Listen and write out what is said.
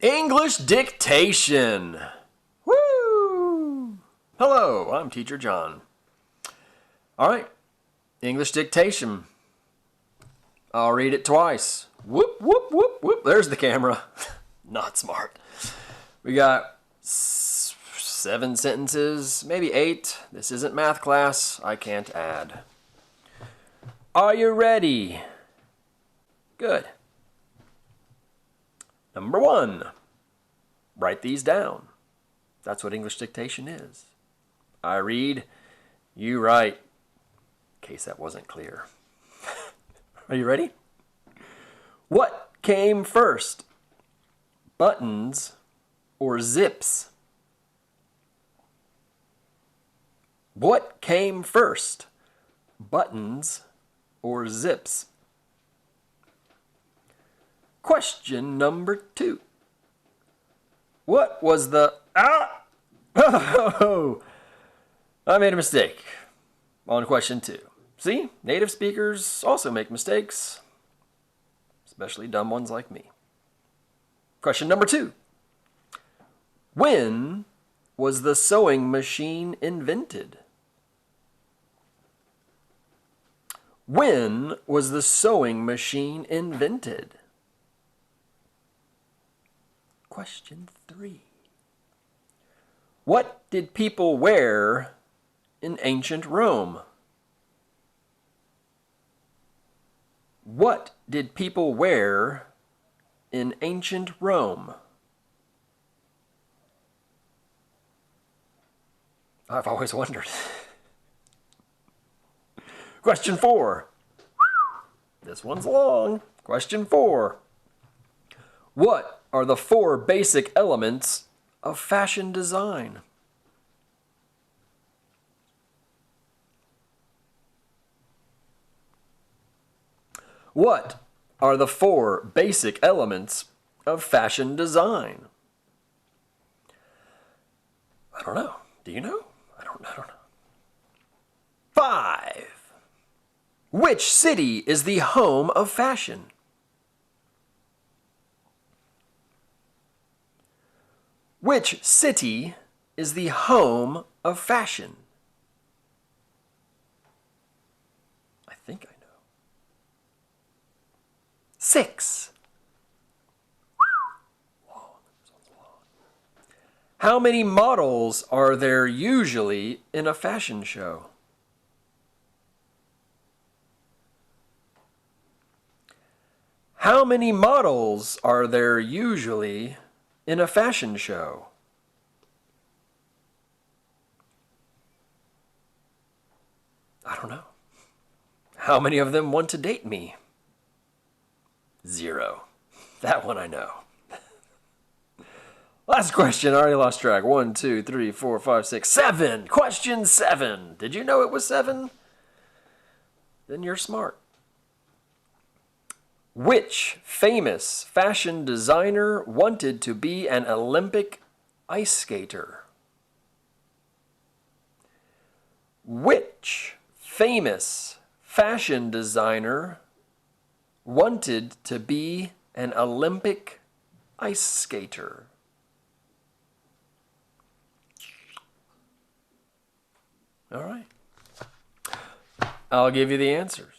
English dictation. Woo! Hello, I'm Teacher John. All right, English dictation. I'll read it twice. Whoop, whoop, whoop, whoop. There's the camera. Not smart. We got 7 sentences, maybe 8. This isn't math class. I can't add. Are you ready? Good. Number 1. Write these down. That's what English dictation is. I read, you write. In case that wasn't clear. Are you ready? What came first? Buttons or zips? What came first? Buttons or zips? Question number 2. What was the... Oh! I made a mistake on question 2. See? Native speakers also make mistakes, especially dumb ones like me. Question number 2. When was the sewing machine invented? When was the sewing machine invented? Question 3. What did people wear in ancient Rome? What did people wear in ancient Rome? I've always wondered. Question 4. This one's long. Question 4. What are the 4 basic elements of fashion design? What are the 4 basic elements of fashion design? I don't know. Do you know? I don't know. 5. Which city is the home of fashion? Which city is the home of fashion? I think I know. 6. Long. This one's long. How many models are there usually in a fashion show? How many models are there usually in a fashion show? I don't know. How many of them want to date me? 0. That one I know. Last question. I already lost track. 1, 2, 3, 4, 5, 6, 7. Question 7. Did you know it was 7? Then you're smart. Which famous fashion designer wanted to be an Olympic ice skater? Which famous fashion designer wanted to be an Olympic ice skater? All right. I'll give you the answers.